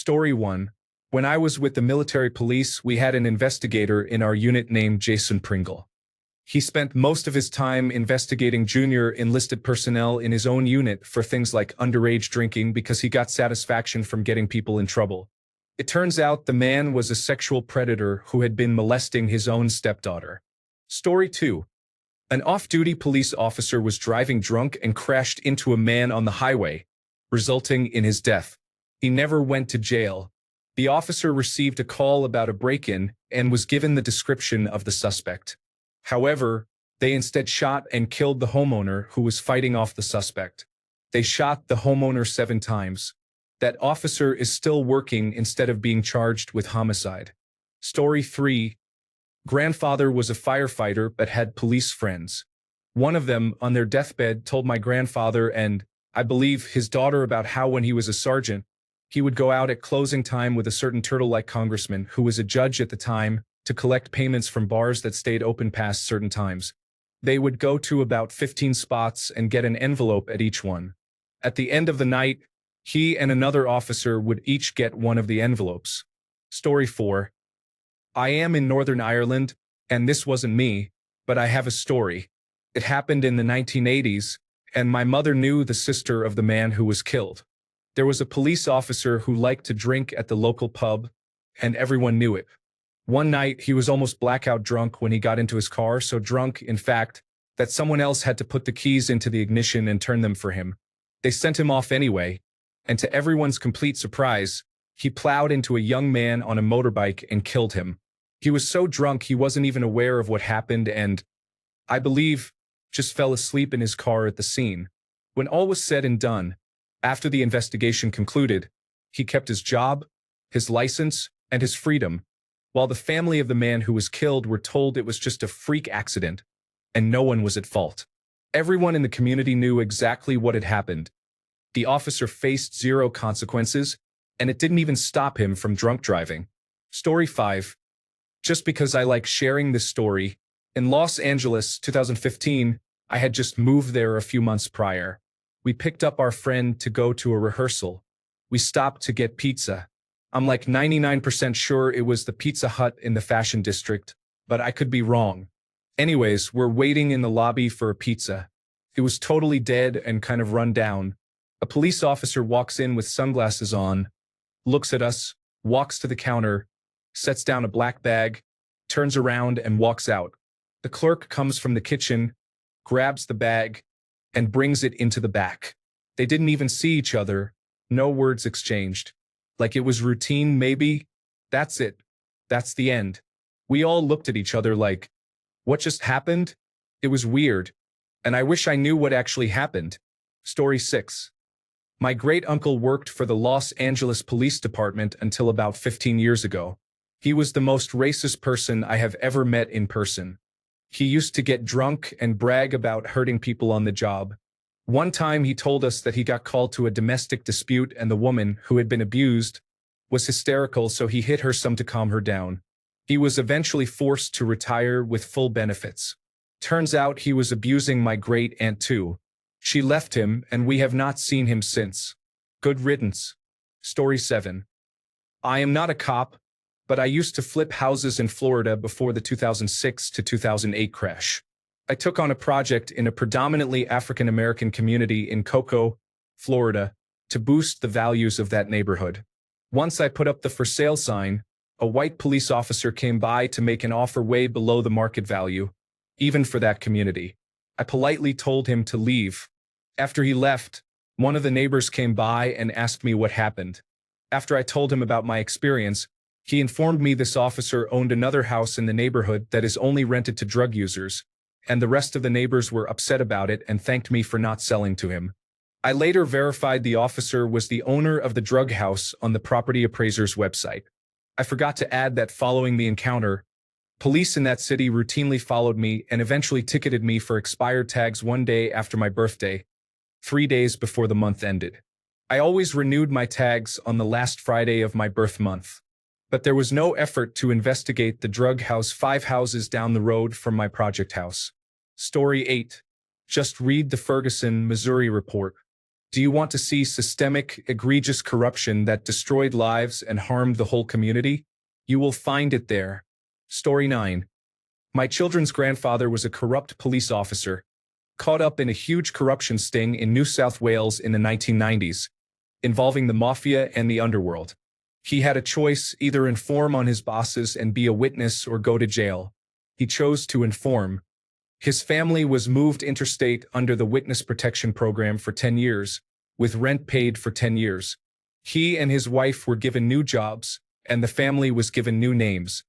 Story 1. When I was with the military police, we had an investigator in our unit named Jason Pringle. He spent most of his time investigating junior enlisted personnel in his own unit for things like underage drinking because he got satisfaction from getting people in trouble. It turns out the man was a sexual predator who had been molesting his own stepdaughter. Story 2. An off-duty police officer was driving drunk and crashed into a man on the highway, resulting in his death. He never went to jail. The officer received a call about a break-in and was given the description of the suspect. However, they instead shot and killed the homeowner who was fighting off the suspect. They shot the homeowner 7 times. That officer is still working instead of being charged with homicide. Story 3. Grandfather was a firefighter but had police friends. One of them, on their deathbed, told my grandfather and, I believe, his daughter about how when he was a sergeant, he would go out at closing time with a certain turtle-like congressman who was a judge at the time to collect payments from bars that stayed open past certain times. They would go to about 15 spots and get an envelope at each one. At the end of the night, he and another officer would each get one of the envelopes. Story 4. I am in Northern Ireland, and this wasn't me, but I have a story. It happened in the 1980s, and my mother knew the sister of the man who was killed. There was a police officer who liked to drink at the local pub, and everyone knew it. One night, he was almost blackout drunk when he got into his car, so drunk, in fact, that someone else had to put the keys into the ignition and turn them for him. They sent him off anyway, and to everyone's complete surprise, he plowed into a young man on a motorbike and killed him. He was so drunk he wasn't even aware of what happened and, I believe, just fell asleep in his car at the scene. When all was said and done, after the investigation concluded, he kept his job, his license, and his freedom, while the family of the man who was killed were told it was just a freak accident, and no one was at fault. Everyone in the community knew exactly what had happened. The officer faced 0 consequences, and it didn't even stop him from drunk driving. Story 5. Just because I like sharing this story, in Los Angeles, 2015, I had just moved there a few months prior. We picked up our friend to go to a rehearsal. We stopped to get pizza. I'm like 99% sure it was the Pizza Hut in the Fashion District, but I could be wrong. Anyways, we're waiting in the lobby for a pizza. It was totally dead and kind of run down. A police officer walks in with sunglasses on, looks at us, walks to the counter, sets down a black bag, turns around and walks out. The clerk comes from the kitchen, grabs the bag, and brings it into the back. They didn't even see each other, no words exchanged. Like it was routine, maybe? That's it. That's the end. We all looked at each other like, what just happened? It was weird. And I wish I knew what actually happened. Story 6. My great-uncle worked for the Los Angeles Police Department until about 15 years ago. He was the most racist person I have ever met in person. He used to get drunk and brag about hurting people on the job. One time he told us that he got called to a domestic dispute and the woman, who had been abused, was hysterical, so he hit her some to calm her down. He was eventually forced to retire with full benefits. Turns out he was abusing my great-aunt too. She left him and we have not seen him since. Good riddance. Story 7. I am not a cop, but I used to flip houses in Florida before the 2006 to 2008 crash. I took on a project in a predominantly African-American community in Cocoa, Florida, to boost the values of that neighborhood. Once I put up the for sale sign, a white police officer came by to make an offer way below the market value, even for that community. I politely told him to leave. After he left, one of the neighbors came by and asked me what happened. After I told him about my experience, he informed me this officer owned another house in the neighborhood that is only rented to drug users, and the rest of the neighbors were upset about it and thanked me for not selling to him. I later verified the officer was the owner of the drug house on the property appraiser's website. I forgot to add that following the encounter, police in that city routinely followed me and eventually ticketed me for expired tags one day after my birthday, 3 days before the month ended. I always renewed my tags on the last Friday of my birth month. But there was no effort to investigate the drug house 5 houses down the road from my project house. Story 8. Just read the Ferguson, Missouri report. Do you want to see systemic, egregious corruption that destroyed lives and harmed the whole community? You will find it there. Story 9. My children's grandfather was a corrupt police officer, caught up in a huge corruption sting in New South Wales in the 1990s, involving the mafia and the underworld. He had a choice: either inform on his bosses and be a witness or go to jail. He chose to inform. His family was moved interstate under the Witness Protection Program for 10 years, with rent paid for 10 years. He and his wife were given new jobs, and the family was given new names.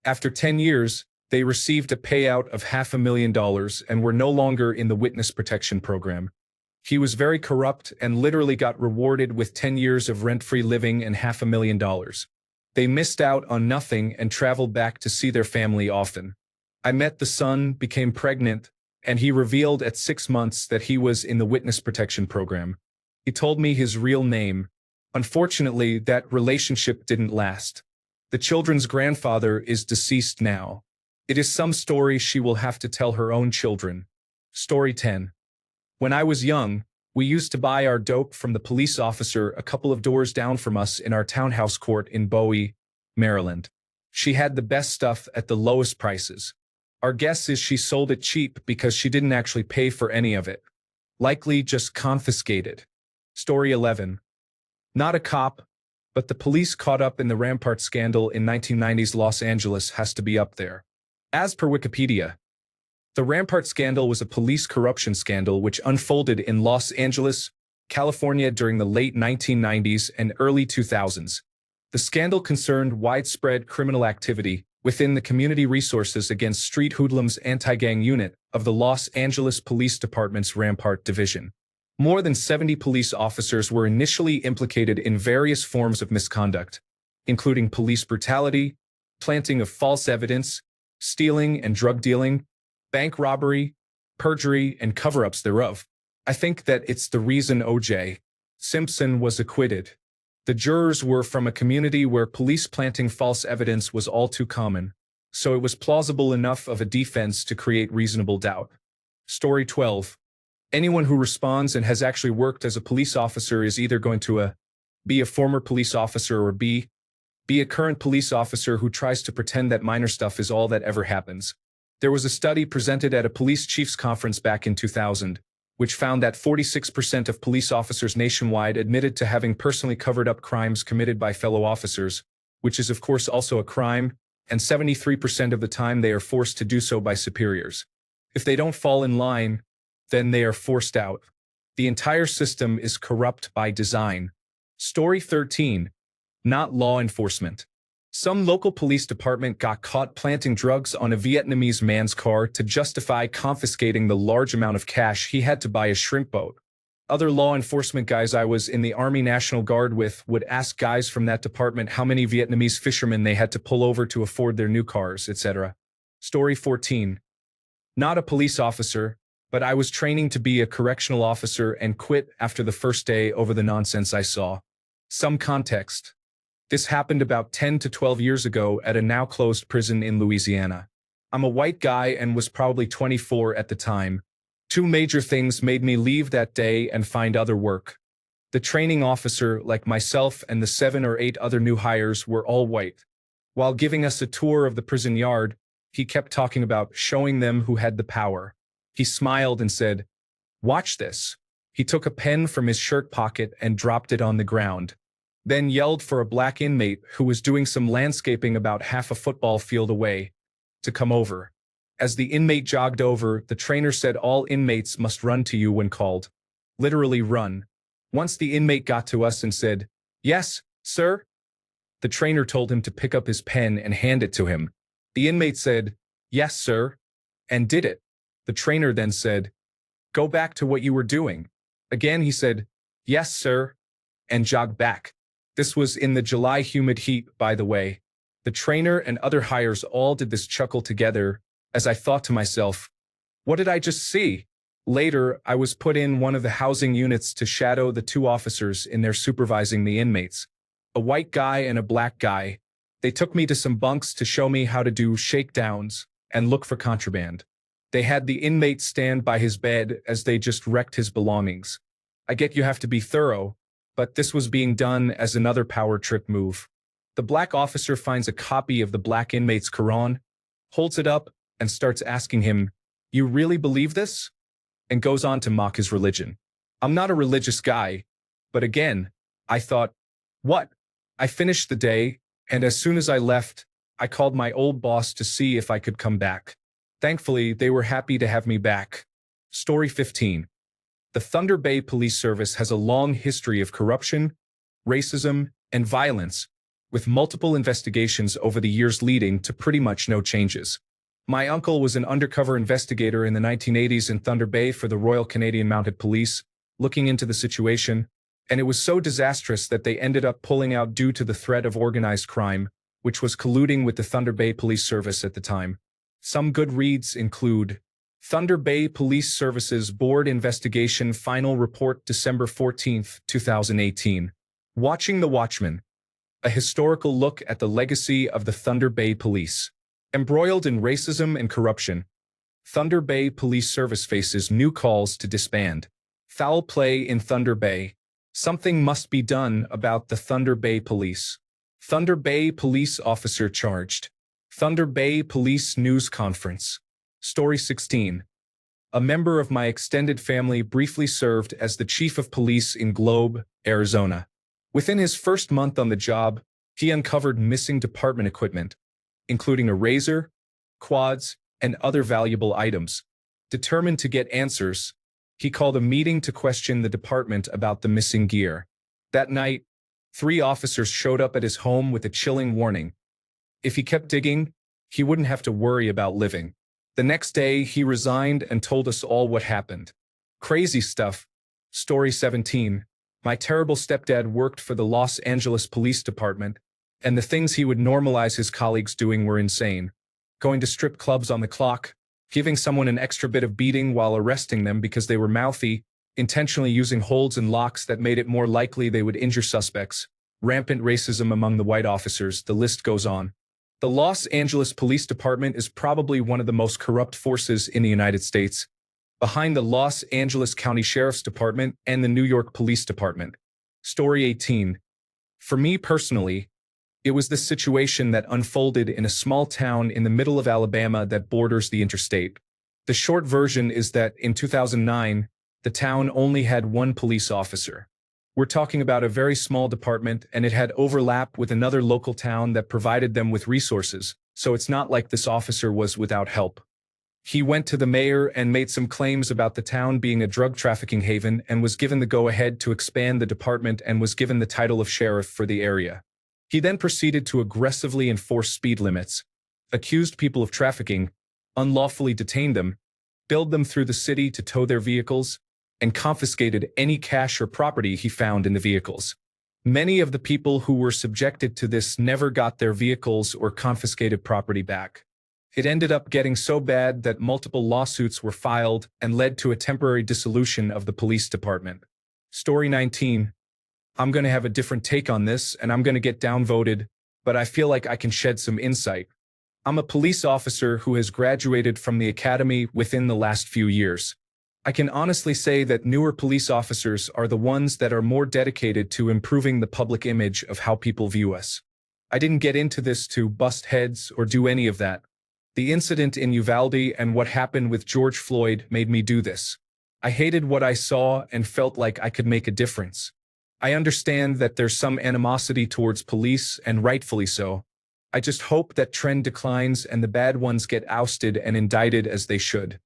After 10 years, they received a payout of $500,000 and were no longer in the Witness Protection Program. He was very corrupt and literally got rewarded with 10 years of rent-free living and $500,000. They missed out on nothing and traveled back to see their family often. I met the son, became pregnant, and he revealed at 6 months that he was in the Witness Protection Program. He told me his real name. Unfortunately, that relationship didn't last. The children's grandfather is deceased now. It is some story she will have to tell her own children. Story 10. When I was young, we used to buy our dope from the police officer a couple of doors down from us in our townhouse court in Bowie, Maryland. She had the best stuff at the lowest prices. Our guess is she sold it cheap because she didn't actually pay for any of it. Likely just confiscated. Story 11. Not a cop, but the police caught up in the Rampart scandal in 1990s Los Angeles has to be up there. As per Wikipedia, the Rampart scandal was a police corruption scandal which unfolded in Los Angeles, California during the late 1990s and early 2000s. The scandal concerned widespread criminal activity within the Community Resources Against Street Hoodlums anti-gang unit of the Los Angeles Police Department's Rampart Division. More than 70 police officers were initially implicated in various forms of misconduct, including police brutality, planting of false evidence, stealing and drug dealing, bank robbery, perjury, and cover-ups thereof. I think that it's the reason O.J. Simpson was acquitted. The jurors were from a community where police planting false evidence was all too common, so it was plausible enough of a defense to create reasonable doubt. Story 12. Anyone who responds and has actually worked as a police officer is either going to be a former police officer or be a current police officer who tries to pretend that minor stuff is all that ever happens. There was a study presented at a police chiefs conference back in 2000, which found that 46% of police officers nationwide admitted to having personally covered up crimes committed by fellow officers, which is of course also a crime, and 73% of the time they are forced to do so by superiors. If they don't fall in line, then they are forced out. The entire system is corrupt by design. Story 13. Not law enforcement. Some local police department got caught planting drugs on a Vietnamese man's car to justify confiscating the large amount of cash he had to buy a shrimp boat. Other law enforcement guys I was in the Army National Guard with would ask guys from that department how many Vietnamese fishermen they had to pull over to afford their new cars, etc. Story 14. Not a police officer, but I was training to be a correctional officer and quit after the first day over the nonsense I saw. Some context. This happened about 10 to 12 years ago at a now closed prison in Louisiana. I'm a white guy and was probably 24 at the time. Two major things made me leave that day and find other work. The training officer, like myself and the 7 or 8 other new hires, were all white. While giving us a tour of the prison yard, he kept talking about showing them who had the power. He smiled and said, "Watch this." He took a pen from his shirt pocket and dropped it on the ground, then yelled for a black inmate who was doing some landscaping about half a football field away to come over. As the inmate jogged over, the trainer said all inmates must run to you when called. Literally run. Once the inmate got to us and said, "Yes, sir," the trainer told him to pick up his pen and hand it to him. The inmate said, "Yes, sir," and did it. The trainer then said, "Go back to what you were doing." Again he said, "Yes, sir," and jogged back. This was in the July humid heat, by the way. The trainer and other hires all did this chuckle together, as I thought to myself, what did I just see? Later, I was put in one of the housing units to shadow the 2 officers in their supervising the inmates. A white guy and a black guy. They took me to some bunks to show me how to do shakedowns and look for contraband. They had the inmate stand by his bed as they just wrecked his belongings. I get you have to be thorough, but this was being done as another power trip move. The black officer finds a copy of the black inmate's Quran, holds it up, and starts asking him, "You really believe this?" and goes on to mock his religion. I'm not a religious guy, but again, I thought, what? I finished the day, and as soon as I left, I called my old boss to see if I could come back. Thankfully, they were happy to have me back. Story 15. The Thunder Bay Police Service has a long history of corruption, racism, and violence, with multiple investigations over the years leading to pretty much no changes. My uncle was an undercover investigator in the 1980s in Thunder Bay for the Royal Canadian Mounted Police, looking into the situation, and it was so disastrous that they ended up pulling out due to the threat of organized crime, which was colluding with the Thunder Bay Police Service at the time. Some good reads include Thunder Bay Police Service's Board Investigation Final Report December 14, 2018. Watching the Watchmen. A historical look at the legacy of the Thunder Bay Police. Embroiled in racism and corruption, Thunder Bay Police Service faces new calls to disband. Foul play in Thunder Bay. Something must be done about the Thunder Bay Police. Thunder Bay Police Officer charged. Thunder Bay Police News Conference. Story 16. A member of my extended family briefly served as the chief of police in Globe, Arizona. Within his first month on the job, he uncovered missing department equipment, including a razor, quads, and other valuable items. Determined to get answers, he called a meeting to question the department about the missing gear. That night, 3 officers showed up at his home with a chilling warning. If he kept digging, he wouldn't have to worry about living. The next day, he resigned and told us all what happened. Crazy stuff. Story 17. My terrible stepdad worked for the Los Angeles Police Department, and the things he would normalize his colleagues doing were insane. Going to strip clubs on the clock, giving someone an extra bit of beating while arresting them because they were mouthy, intentionally using holds and locks that made it more likely they would injure suspects, rampant racism among the white officers, the list goes on. The Los Angeles Police Department is probably one of the most corrupt forces in the United States, behind the Los Angeles County Sheriff's Department and the New York Police Department. Story 18. For me personally, it was this situation that unfolded in a small town in the middle of Alabama that borders the interstate. The short version is that in 2009, the town only had 1 police officer. We're talking about a very small department, and it had overlap with another local town that provided them with resources, so it's not like this officer was without help. He went to the mayor and made some claims about the town being a drug trafficking haven and was given the go-ahead to expand the department and was given the title of sheriff for the area. He then proceeded to aggressively enforce speed limits, accused people of trafficking, unlawfully detained them, billed them through the city to tow their vehicles, and confiscated any cash or property he found in the vehicles. Many of the people who were subjected to this never got their vehicles or confiscated property back. It ended up getting so bad that multiple lawsuits were filed and led to a temporary dissolution of the police department. Story 19. I'm going to have a different take on this, and I'm going to get downvoted, but I feel like I can shed some insight. I'm a police officer who has graduated from the academy within the last few years. I can honestly say that newer police officers are the ones that are more dedicated to improving the public image of how people view us. I didn't get into this to bust heads or do any of that. The incident in Uvalde and what happened with George Floyd made me do this. I hated what I saw and felt like I could make a difference. I understand that there's some animosity towards police, and rightfully so. I just hope that trend declines and the bad ones get ousted and indicted as they should.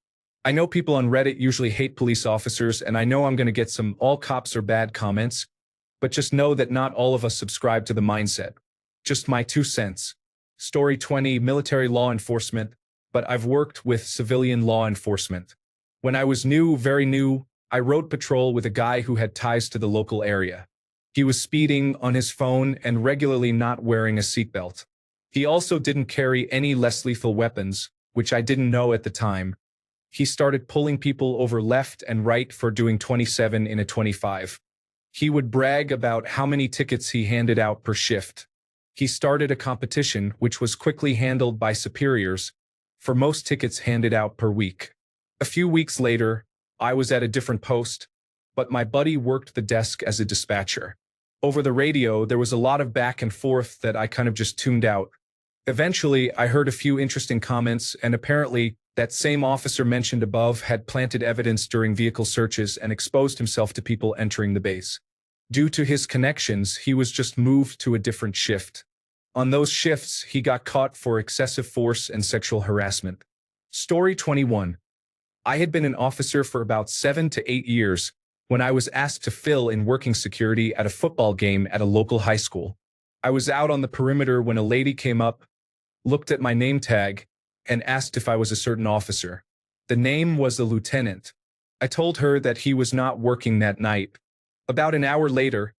I know people on Reddit usually hate police officers, and I know I'm going to get some all cops are bad comments, but just know that not all of us subscribe to the mindset. Just my 2 cents. Story 20. Military law enforcement, but I've worked with civilian law enforcement. When I was new, very new, I rode patrol with a guy who had ties to the local area. He was speeding on his phone and regularly not wearing a seatbelt. He also didn't carry any less lethal weapons, which I didn't know at the time. He started pulling people over left and right for doing 27 in a 25. He would brag about how many tickets he handed out per shift. He started a competition which was quickly handled by superiors for most tickets handed out per week. A few weeks later, I was at a different post. but my buddy worked the desk as a dispatcher. Over the radio, there was a lot of back and forth that I kind of just tuned out. Eventually, I heard a few interesting comments, and apparently, that same officer mentioned above had planted evidence during vehicle searches and exposed himself to people entering the base. Due to his connections, he was just moved to a different shift. On those shifts, he got caught for excessive force and sexual harassment. Story 21. I had been an officer for about 7 to 8 years when I was asked to fill in working security at a football game at a local high school. I was out on the perimeter when a lady came up, looked at my name tag, and asked if I was a certain officer. The name was a lieutenant. I told her that he was not working that night. About an hour later,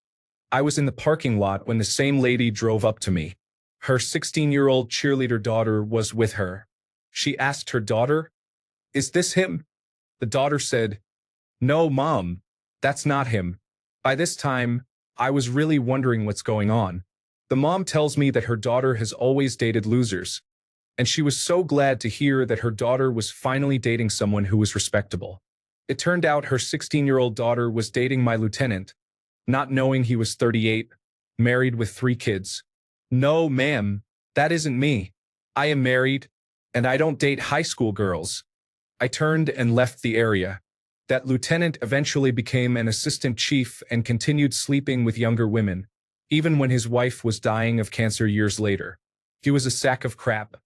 I was in the parking lot when the same lady drove up to me. Her 16-year-old cheerleader daughter was with her. She asked her daughter, "Is this him?" The daughter said, "No, Mom, that's not him." By this time, I was really wondering what's going on. The mom tells me that her daughter has always dated losers, and she was so glad to hear that her daughter was finally dating someone who was respectable. It turned out her 16-year-old daughter was dating my lieutenant, not knowing he was 38, married with 3 kids. "No, ma'am, that isn't me. I am married, and I don't date high school girls." I turned and left the area. That lieutenant eventually became an assistant chief and continued sleeping with younger women, even when his wife was dying of cancer years later. He was a sack of crap.